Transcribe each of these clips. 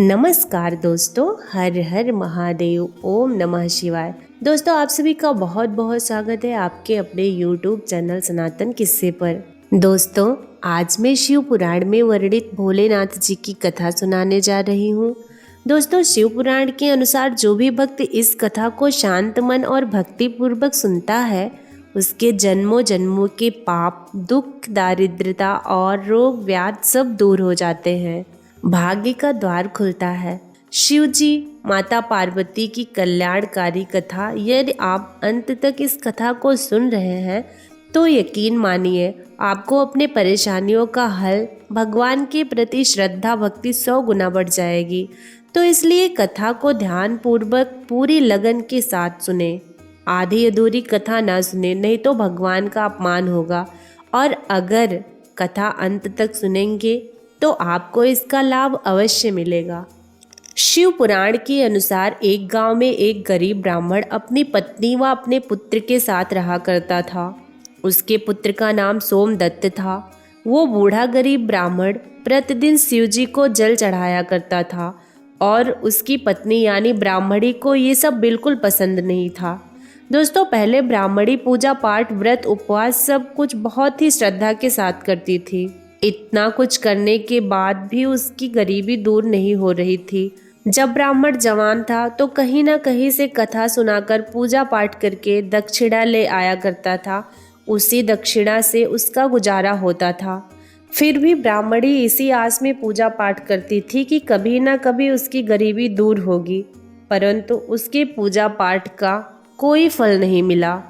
नमस्कार दोस्तों, हर हर महादेव, ओम नमः शिवाय। दोस्तों, आप सभी का बहुत बहुत स्वागत है आपके अपने YouTube चैनल सनातन किस्से पर। दोस्तों, आज मैं शिव पुराण में वर्णित भोलेनाथ जी की कथा सुनाने जा रही हूँ। दोस्तों, शिव पुराण के अनुसार जो भी भक्त इस कथा को शांत मन और भक्ति पूर्वक सुनता है, उसके जन्मों जन्मों के पाप, दुख, दारिद्रता और रोग व्याध सब दूर हो जाते हैं। भाग्य का द्वार खुलता है। शिव जी माता पार्वती की कल्याणकारी कथा, यदि आप अंत तक इस कथा को सुन रहे हैं तो यकीन मानिए आपको अपने परेशानियों का हल, भगवान के प्रति श्रद्धा भक्ति 100 गुना बढ़ जाएगी। तो इसलिए कथा को ध्यान पूर्वक पूरी लगन के साथ सुने। आधी अधूरी कथा ना सुने, नहीं तो भगवान का अपमान होगा। और अगर कथा अंत तक सुनेंगे तो आपको इसका लाभ अवश्य मिलेगा। शिव पुराण के अनुसार एक गांव में एक गरीब ब्राह्मण अपनी पत्नी व अपने पुत्र के साथ रहा करता था। उसके पुत्र का नाम सोमदत्त था। वो बूढ़ा गरीब ब्राह्मण प्रतिदिन शिव जी को जल चढ़ाया करता था और उसकी पत्नी यानी ब्राह्मणी को ये सब बिल्कुल पसंद नहीं था। दोस्तों, पहले ब्राह्मणी पूजा पाठ, व्रत, उपवास सब कुछ बहुत ही श्रद्धा के साथ करती थी। इतना कुछ करने के बाद भी उसकी गरीबी दूर नहीं हो रही थी। जब ब्राह्मण जवान था तो कहीं ना कहीं से कथा सुनाकर, पूजा पाठ करके दक्षिणा ले आया करता था। उसी दक्षिणा से उसका गुजारा होता था। फिर भी ब्राह्मणी इसी आस में पूजा पाठ करती थी कि कभी ना कभी उसकी गरीबी दूर होगी, परंतु उसके पूजा पाठ का कोई फल नहीं मिला।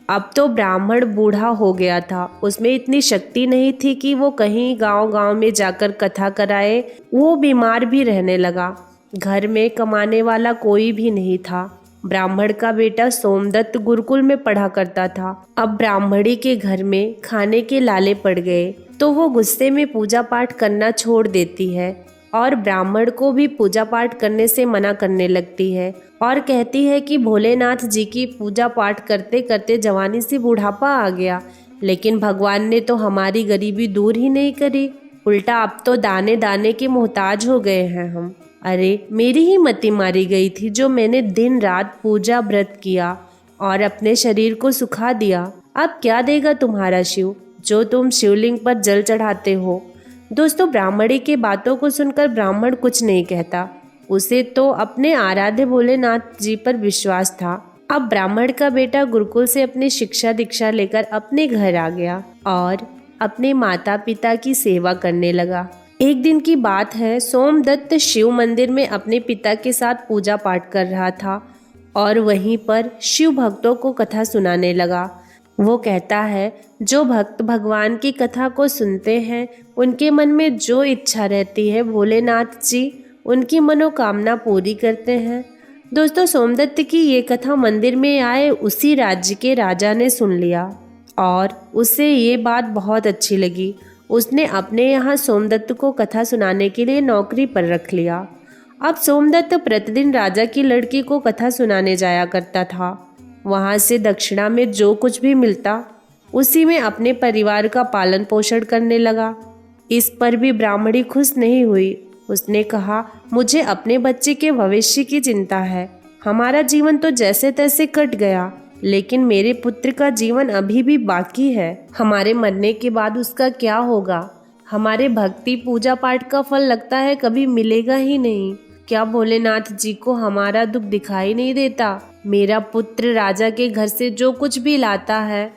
अब तो ब्राह्मण बूढ़ा हो गया था। उसमें इतनी शक्ति नहीं थी कि वो कहीं गांव-गांव में जाकर कथा कराए। वो बीमार भी रहने लगा। घर में कमाने वाला कोई भी नहीं था। ब्राह्मण का बेटा सोमदत्त गुरुकुल में पढ़ा करता था। अब ब्राह्मणी के घर में खाने के लाले पड़ गए तो वो गुस्से में पूजा पाठ करना छोड़ देती है और ब्राह्मण को भी पूजा पाठ करने से मना करने लगती है और कहती है कि भोलेनाथ जी की पूजा पाठ करते करते जवानी से बुढ़ापा आ गया, लेकिन भगवान ने तो हमारी गरीबी दूर ही नहीं करी, उल्टा अब तो दाने दाने के मोहताज हो गए हैं हम। अरे, मेरी ही मति मारी गई थी जो मैंने दिन रात पूजा व्रत किया और अपने शरीर को सुखा दिया। अब क्या देगा तुम्हारा शिव जो तुम शिवलिंग पर जल चढ़ाते हो। दोस्तों, ब्राह्मणी की बातों को सुनकर ब्राह्मण कुछ नहीं कहता। उसे तो अपने आराध्य भोलेनाथ जी पर विश्वास था। अब ब्राह्मण का बेटा गुरुकुल से अपनी शिक्षा दीक्षा लेकर अपने घर आ गया और अपने माता पिता की सेवा करने लगा। एक दिन की बात है, सोमदत्त शिव मंदिर में अपने पिता के साथ पूजा पाठ कर रहा था और वहीं पर शिव भक्तों को कथा सुनाने लगा। वो कहता है, जो भक्त भगवान की कथा को सुनते हैं उनके मन में जो इच्छा रहती है भोलेनाथ जी उनकी मनोकामना पूरी करते हैं। दोस्तों, सोमदत्त की ये कथा मंदिर में आए उसी राज्य के राजा ने सुन लिया और उसे ये बात बहुत अच्छी लगी। उसने अपने यहाँ सोमदत्त को कथा सुनाने के लिए नौकरी पर रख लिया। अब सोमदत्त प्रतिदिन राजा की लड़की को कथा सुनाने जाया करता था। वहाँ से दक्षिणा में जो कुछ भी मिलता उसी में अपने परिवार का पालन पोषण करने लगा। इस पर भी ब्राह्मणी खुश नहीं हुई। उसने कहा, मुझे अपने बच्चे के भविष्य की चिंता है। हमारा जीवन तो जैसे तैसे कट गया, लेकिन मेरे पुत्र का जीवन अभी भी बाकी है। हमारे मरने के बाद उसका क्या होगा। हमारे भक्ति पूजा पाठ का फल लगता है कभी मिलेगा ही नहीं। क्या भोलेनाथ जी को हमारा दुख दिखाई नहीं देता। मेरा पुत्र राजा के घर से जो कुछ भी लाता है,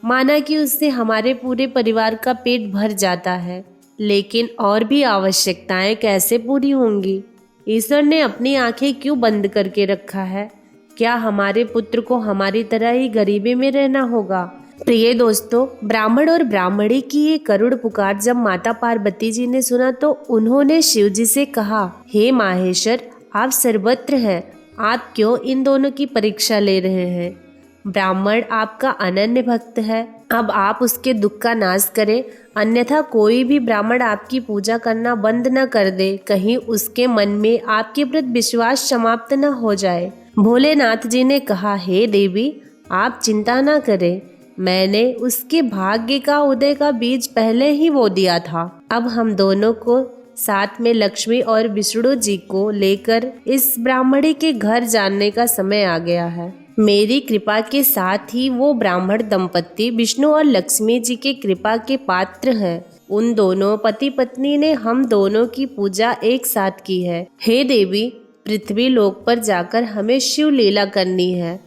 माना कि उससे हमारे पूरे परिवार का पेट भर जाता है, लेकिन और भी आवश्यकताएं कैसे पूरी होंगी। ईश्वर ने अपनी आंखें क्यों बंद करके रखा है। क्या हमारे पुत्र को हमारी तरह ही गरीबी में रहना होगा। प्रिय दोस्तों, ब्राह्मण और ब्राह्मणी की ये करुण पुकार जब माता पार्वती जी ने सुना तो उन्होंने शिव जी से कहा, हे माहेश्वर, आप सर्वत्र हैं, आप क्यों इन दोनों की परीक्षा ले रहे हैं। ब्राह्मण आपका अनन्य भक्त है, अब आप उसके दुख का नाश करें, अन्यथा कोई भी ब्राह्मण आपकी पूजा करना बंद न कर दे, कहीं उसके मन में आपके प्रति विश्वास समाप्त न हो जाए। भोलेनाथ जी ने कहा, हे देवी, आप चिंता न करें, मैंने उसके भाग्य का उदय का बीज पहले ही बो दिया था। अब हम दोनों को साथ में लक्ष्मी और विष्णु जी को लेकर इस ब्राह्मणी के घर जाने का समय आ गया है। मेरी कृपा के साथ ही वो ब्राह्मण दंपत्ति विष्णु और लक्ष्मी जी के कृपा के पात्र हैं। उन दोनों पति पत्नी ने हम दोनों की पूजा एक साथ की है। हे देवी, पृथ्वी लोक पर जाकर हमें शिव लीला करनी है।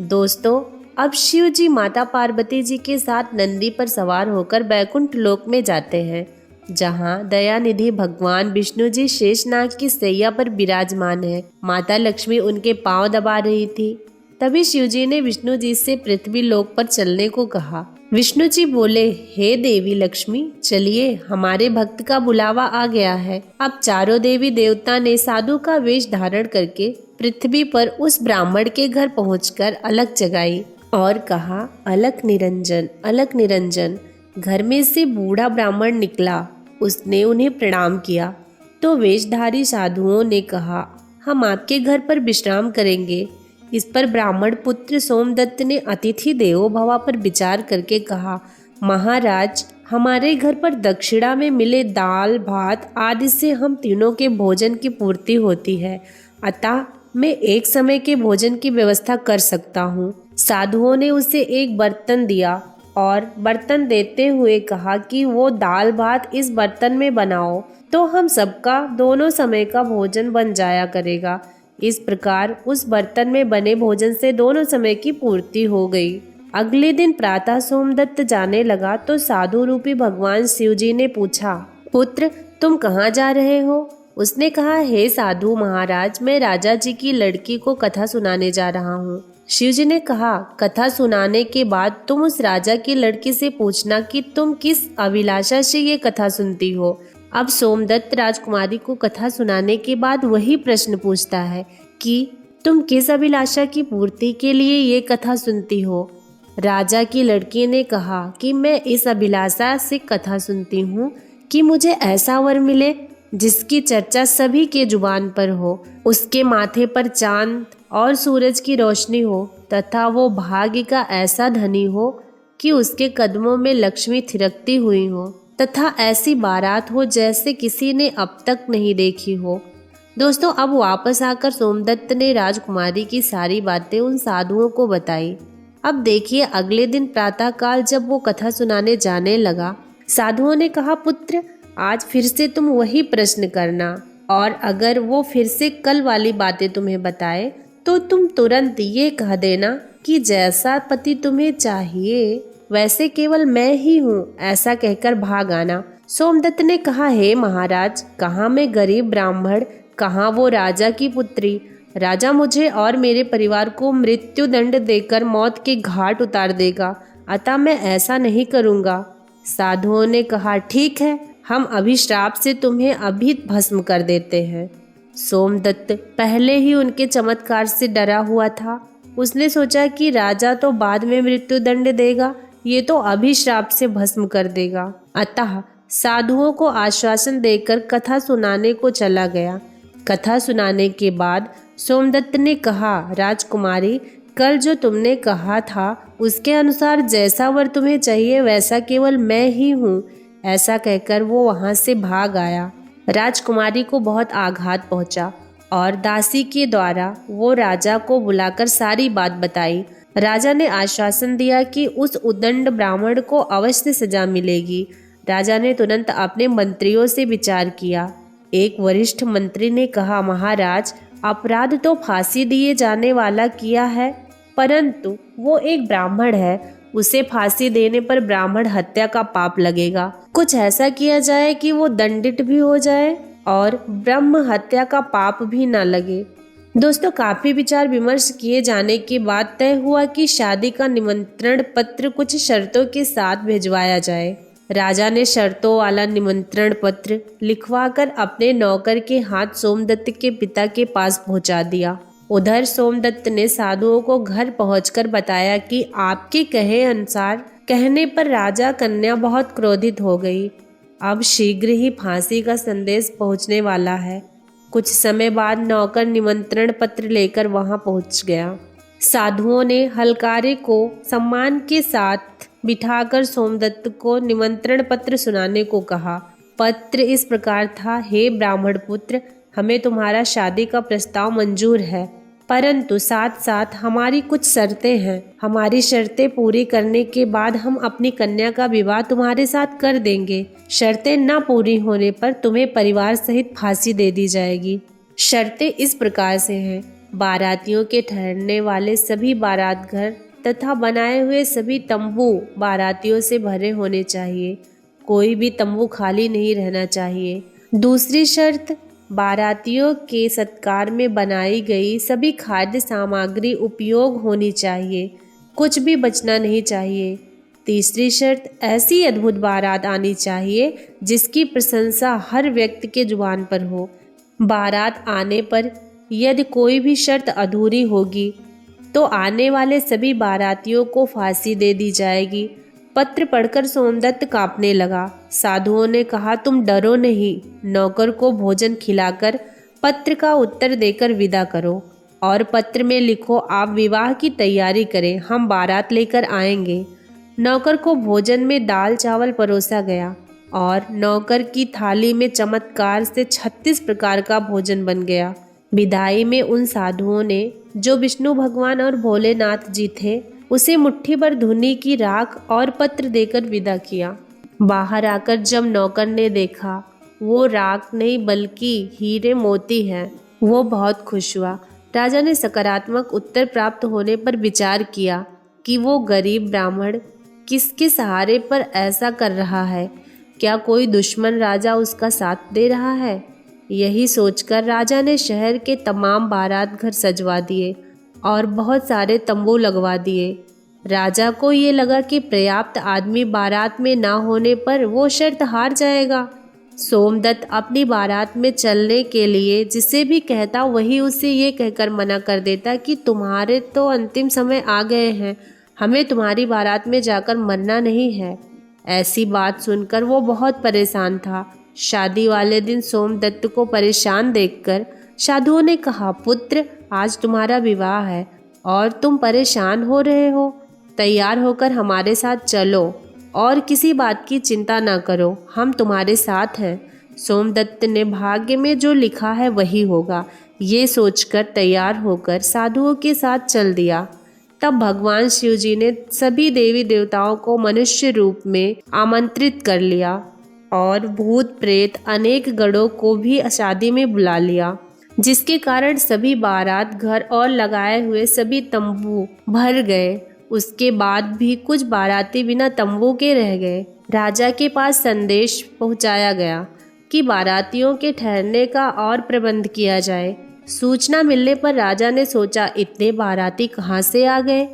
दोस्तों, अब शिव जी माता पार्वती जी के साथ नंदी पर सवार होकर बैकुंठ लोक में जाते हैं, जहाँ दयानिधि भगवान विष्णु जी शेषनाग की सैया पर विराजमान है। माता लक्ष्मी उनके पांव दबा रही थी। तभी शिव जी ने विष्णु जी से पृथ्वी लोक पर चलने को कहा। विष्णु जी बोले, हे देवी लक्ष्मी, चलिए, हमारे भक्त का बुलावा आ गया है। अब चारों देवी देवता ने साधु का वेश धारण करके पृथ्वी पर उस ब्राह्मण के घर पहुंचकर अलख जगाई और कहा, अलख निरंजन, अलख निरंजन। घर में से बूढ़ा ब्राह्मण निकला। उसने उन्हें प्रणाम किया तो वेशधारी साधुओं ने कहा, हम आपके घर पर विश्राम करेंगे। इस पर ब्राह्मण पुत्र सोमदत्त ने अतिथि देवो भव पर विचार करके कहा, महाराज, हमारे घर पर दक्षिणा में मिले दाल भात आदि से हम तीनों के भोजन की पूर्ति होती है, अतः मैं एक समय के भोजन की व्यवस्था कर सकता हूँ। साधुओं ने उसे एक बर्तन दिया और बर्तन देते हुए कहा कि वो दाल भात इस बर्तन में बनाओ तो हम सबका दोनों समय का भोजन बन जाया करेगा। इस प्रकार उस बर्तन में बने भोजन से दोनों समय की पूर्ति हो गई। अगले दिन प्रातः सोमदत्त जाने लगा तो साधु रूपी भगवान शिव जी ने पूछा, पुत्र, तुम कहाँ जा रहे हो? उसने कहा, हे साधु महाराज, मैं राजा जी की लड़की को कथा सुनाने जा रहा हूँ। शिव जी ने कहा, कथा सुनाने के बाद तुम उस राजा की लड़की से पूछना कि तुम किस अभिलाषा से ये कथा सुनती हो। अब सोमदत्त राजकुमारी को कथा सुनाने के बाद वही प्रश्न पूछता है कि तुम किस अभिलाषा की पूर्ति के लिए ये कथा सुनती हो। राजा की लड़की ने कहा कि मैं इस अभिलाषा से कथा सुनती हूँ कि मुझे ऐसा वर मिले जिसकी चर्चा सभी के जुबान पर हो, उसके माथे पर चांद और सूरज की रोशनी हो तथा वो भाग्य का ऐसा धनी हो कि उसके कदमों में लक्ष्मी थिरकती हुई हो तथा ऐसी बारात हो जैसे किसी ने अब तक नहीं देखी हो। दोस्तों, अब वापस आकर सोमदत्त ने राजकुमारी की सारी बातें उन साधुओं को बताई। अब देखिए, अगले दिन प्रातःकाल जब वो कथा सुनाने जाने लगा, साधुओं ने कहा, पुत्र, आज फिर से तुम वही प्रश्न करना और अगर वो फिर से कल वाली बातें तुम्हें बताए तो तुम तुरंत ये कह देना कि जैसा पति तुम्हें चाहिए वैसे केवल मैं ही हूँ, ऐसा कहकर भाग आना। सोमदत्त ने कहा, हे महाराज, कहाँ मैं गरीब ब्राह्मण, कहाँ वो राजा की पुत्री। राजा मुझे और मेरे परिवार को मृत्यु दंड देकर मौत के घाट उतार देगा, अतः मैं ऐसा नहीं करूँगा। साधुओं ने कहा, ठीक है, हम अभिश्राप से तुम्हें अभी भस्म कर देते हैं। सोमदत्त पहले ही उनके चमत्कार से डरा हुआ था। उसने सोचा कि राजा तो बाद में मृत्यु दंड देगा, ये तो अभिश्राप से भस्म कर देगा। अतः साधुओं को आश्वासन देकर कथा सुनाने को चला गया। कथा सुनाने के बाद सोमदत्त ने कहा, राजकुमारी, कल जो तुमने कहा था उसके अनुसार जैसा वर तुम्हें चाहिए वैसा केवल मैं ही हूँ, ऐसा कहकर वो वहाँ से भाग आया। राजकुमारी को बहुत आघात पहुँचा और दासी के द्वारा वो राजा को बुलाकर सारी बात बताई। राजा ने आश्वासन दिया कि उस उद्दंड ब्राह्मण को अवश्य सजा मिलेगी। राजा ने तुरंत अपने मंत्रियों से विचार किया। एक वरिष्ठ मंत्री ने कहा, महाराज, अपराध तो फांसी दिए जाने वाला किया है, परंतु वो एक ब्राह्मण है, उसे फांसी देने पर ब्राह्मण हत्या का पाप लगेगा। कुछ ऐसा किया जाए कि वो दंडित भी हो जाए और ब्रह्म हत्या का पाप भी न लगे। दोस्तों, काफी विचार विमर्श किए जाने के बाद तय हुआ कि शादी का निमंत्रण पत्र कुछ शर्तों के साथ भिजवाया जाए। राजा ने शर्तों वाला निमंत्रण पत्र लिखवाकर अपने नौकर के हाथ सोमदत्त के पिता के पास पहुंचा दिया। उधर सोमदत्त ने साधुओं को घर पहुंचकर बताया कि आपके कहे अनुसार कहने पर राजा कन्या बहुत क्रोधित हो गई। अब शीघ्र ही फांसी का संदेश पहुंचने वाला है। कुछ समय बाद नौकर निमंत्रण पत्र लेकर वहां पहुंच गया। साधुओं ने हलकारे को सम्मान के साथ बिठाकर सोमदत्त को निमंत्रण पत्र सुनाने को कहा। पत्र इस प्रकार था, हे ब्राह्मण पुत्र, हमें तुम्हारा शादी का प्रस्ताव मंजूर है, परंतु साथ साथ हमारी कुछ शर्तें हैं। हमारी शर्तें पूरी करने के बाद हम अपनी कन्या का विवाह तुम्हारे साथ कर देंगे। शर्तें न पूरी होने पर तुम्हें परिवार सहित फांसी दे दी जाएगी। शर्तें इस प्रकार से हैं, बारातियों के ठहरने वाले सभी बारात घर तथा बनाए हुए सभी तंबू बारातियों से भरे होने चाहिए। कोई भी तंबू खाली नहीं रहना चाहिए। दूसरी शर्त, बारातियों के सत्कार में बनाई गई सभी खाद्य सामग्री उपयोग होनी चाहिए, कुछ भी बचना नहीं चाहिए। तीसरी शर्त, ऐसी अद्भुत बारात आनी चाहिए जिसकी प्रशंसा हर व्यक्ति के जुबान पर हो। बारात आने पर यदि कोई भी शर्त अधूरी होगी तो आने वाले सभी बारातियों को फांसी दे दी जाएगी। पत्र पढ़कर सोमदत्त कांपने लगा। साधुओं ने कहा, तुम डरो नहीं, नौकर को भोजन खिलाकर पत्र का उत्तर देकर विदा करो और पत्र में लिखो, आप विवाह की तैयारी करें, हम बारात लेकर आएंगे। नौकर को भोजन में दाल चावल परोसा गया और नौकर की थाली में चमत्कार से 36 प्रकार का भोजन बन गया। विदाई में उन साधुओं ने, जो विष्णु भगवान और भोलेनाथ जी थे, उसे मुट्ठी भर धुनी की राख और पत्र देकर विदा किया। बाहर आकर जब नौकर ने देखा वो राख नहीं बल्कि हीरे मोती हैं, वो बहुत खुश हुआ। राजा ने सकारात्मक उत्तर प्राप्त होने पर विचार किया कि वो गरीब ब्राह्मण किसके सहारे पर ऐसा कर रहा है, क्या कोई दुश्मन राजा उसका साथ दे रहा है? यही सोचकर राजा ने शहर के तमाम बारात घर सजवा दिए और बहुत सारे तंबू लगवा दिए। राजा को ये लगा कि पर्याप्त आदमी बारात में ना होने पर वो शर्त हार जाएगा। सोमदत्त अपनी बारात में चलने के लिए जिसे भी कहता वही उसे ये कहकर मना कर देता कि तुम्हारे तो अंतिम समय आ गए हैं, हमें तुम्हारी बारात में जाकर मरना नहीं है। ऐसी बात सुनकर वो बहुत परेशान था। शादी वाले दिन सोमदत्त को परेशान देखकर साधुओं ने कहा, पुत्र, आज तुम्हारा विवाह है और तुम परेशान हो रहे हो, तैयार होकर हमारे साथ चलो और किसी बात की चिंता ना करो, हम तुम्हारे साथ हैं। सोमदत्त ने भाग्य में जो लिखा है वही होगा, ये सोचकर तैयार होकर साधुओं के साथ चल दिया। तब भगवान शिव जी ने सभी देवी देवताओं को मनुष्य रूप में आमंत्रित कर लिया और भूत प्रेत अनेक गणों को भी शादी में बुला लिया, जिसके कारण सभी बारात घर और लगाए हुए सभी तंबू भर गए। उसके बाद भी कुछ बाराती बिना तंबू के रह गए। राजा के पास संदेश पहुंचाया गया कि बारातियों के ठहरने का और प्रबंध किया जाए। सूचना मिलने पर राजा ने सोचा, इतने बाराती कहाँ से आ गए,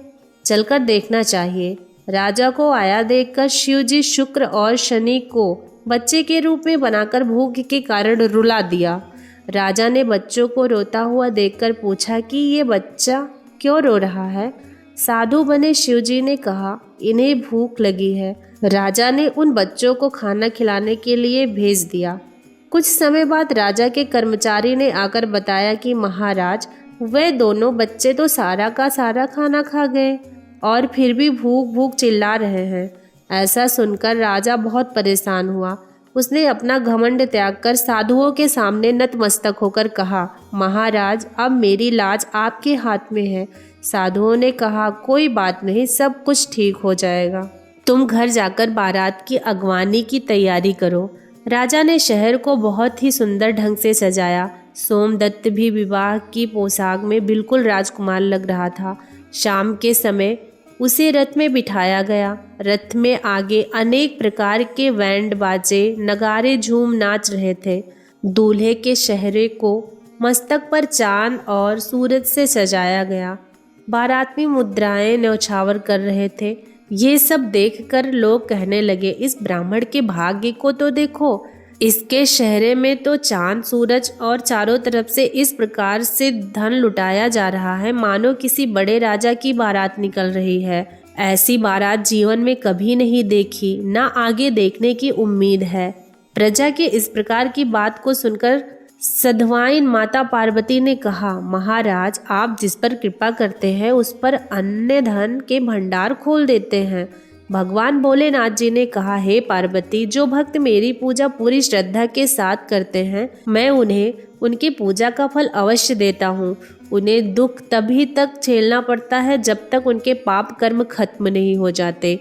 चलकर देखना चाहिए। राजा को आया देखकर शिव जी शुक्र और शनि को बच्चे के रूप में बनाकर भूख के कारण रुला दिया। राजा ने बच्चों को रोता हुआ देखकर पूछा कि ये बच्चा क्यों रो रहा है? साधु बने शिव जी ने कहा, इन्हें भूख लगी है। राजा ने उन बच्चों को खाना खिलाने के लिए भेज दिया। कुछ समय बाद राजा के कर्मचारी ने आकर बताया कि महाराज, वे दोनों बच्चे तो सारा का सारा खाना खा गए और फिर भी भूख भूख चिल्ला रहे हैं। ऐसा सुनकर राजा बहुत परेशान हुआ। उसने अपना घमंड त्याग कर साधुओं के सामने नतमस्तक होकर कहा, महाराज, अब मेरी लाज आपके हाथ में है। साधुओं ने कहा, कोई बात नहीं, सब कुछ ठीक हो जाएगा, तुम घर जाकर बारात की अगवानी की तैयारी करो। राजा ने शहर को बहुत ही सुंदर ढंग से सजाया। सोमदत्त भी विवाह की पोशाक में बिल्कुल राजकुमार लग रहा था। शाम के समय उसे रथ में बिठाया गया। रथ में आगे अनेक प्रकार के बैंड बाजे, नगारे झूम नाच रहे थे। दूल्हे के चेहरे को मस्तक पर चांद और सूरज से सजाया गया। बाराती मुद्राएं न्यौछावर कर रहे थे। ये सब देखकर लोग कहने लगे, इस ब्राह्मण के भाग्य को तो देखो, इसके चेहरे में तो चांद सूरज और चारों तरफ से इस प्रकार से धन लुटाया जा रहा है मानो किसी बड़े राजा की बारात निकल रही है। ऐसी बारात जीवन में कभी नहीं देखी, ना आगे देखने की उम्मीद है। प्रजा के इस प्रकार की बात को सुनकर सधवाइन माता पार्वती ने कहा, महाराज, आप जिस पर कृपा करते हैं उस पर अन्य धन के भंडार खोल देते हैं। भगवान भोलेनाथ जी ने कहा, हे पार्वती, जो भक्त मेरी पूजा पूरी श्रद्धा के साथ करते हैं, मैं उन्हें उनकी पूजा का फल अवश्य देता हूँ। उन्हें दुख तभी तक झेलना पड़ता है जब तक उनके पाप कर्म खत्म नहीं हो जाते।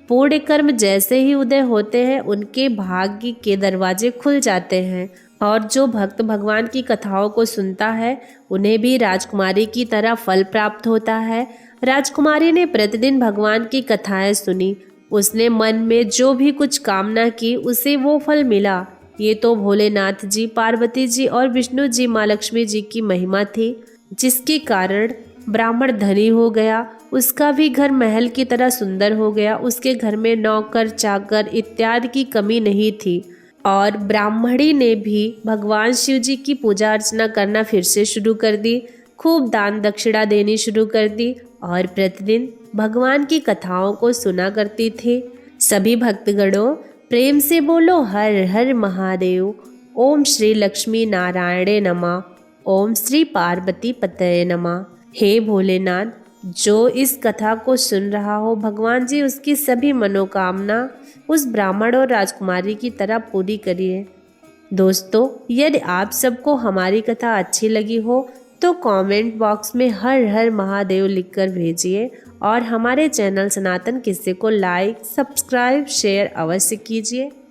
पुण्य कर्म जैसे ही उदय होते हैं, उनके भाग्य के दरवाजे खुल जाते हैं और जो भक्त भगवान की कथाओं को सुनता है, उन्हें भी राजकुमारी की तरह फल प्राप्त होता है। राजकुमारी ने प्रतिदिन भगवान की कथाएं सुनी। उसने मन में जो भी कुछ कामना की, उसे वो फल मिला। ये तो भोलेनाथ जी, पार्वती जी और विष्णु जी, माँ लक्ष्मी जी की महिमा थी, जिसके कारण ब्राह्मण धनी हो गया। उसका भी घर महल की तरह सुंदर हो गया। उसके घर में नौकर चाकर इत्यादि की कमी नहीं थी और ब्राह्मणी ने भी भगवान शिव जी की पूजा अर्चना करना फिर से शुरू कर दी। खूब दान दक्षिणा देनी शुरू कर दी और प्रतिदिन भगवान की कथाओं को सुना करती थी। सभी भक्तगणों, प्रेम से बोलो हर हर महादेव। ओम श्री लक्ष्मी नारायणे नमः। ओम श्री पार्वती पतये नमः। हे भोलेनाथ, जो इस कथा को सुन रहा हो, भगवान जी उसकी सभी मनोकामना उस ब्राह्मण और राजकुमारी की तरह पूरी करिए। दोस्तों, यदि आप सबको हमारी कथा अच्छी लगी हो तो कमेंट बॉक्स में हर हर महादेव लिखकर भेजिए और हमारे चैनल सनातन किस्से को लाइक, सब्सक्राइब, शेयर अवश्य कीजिए।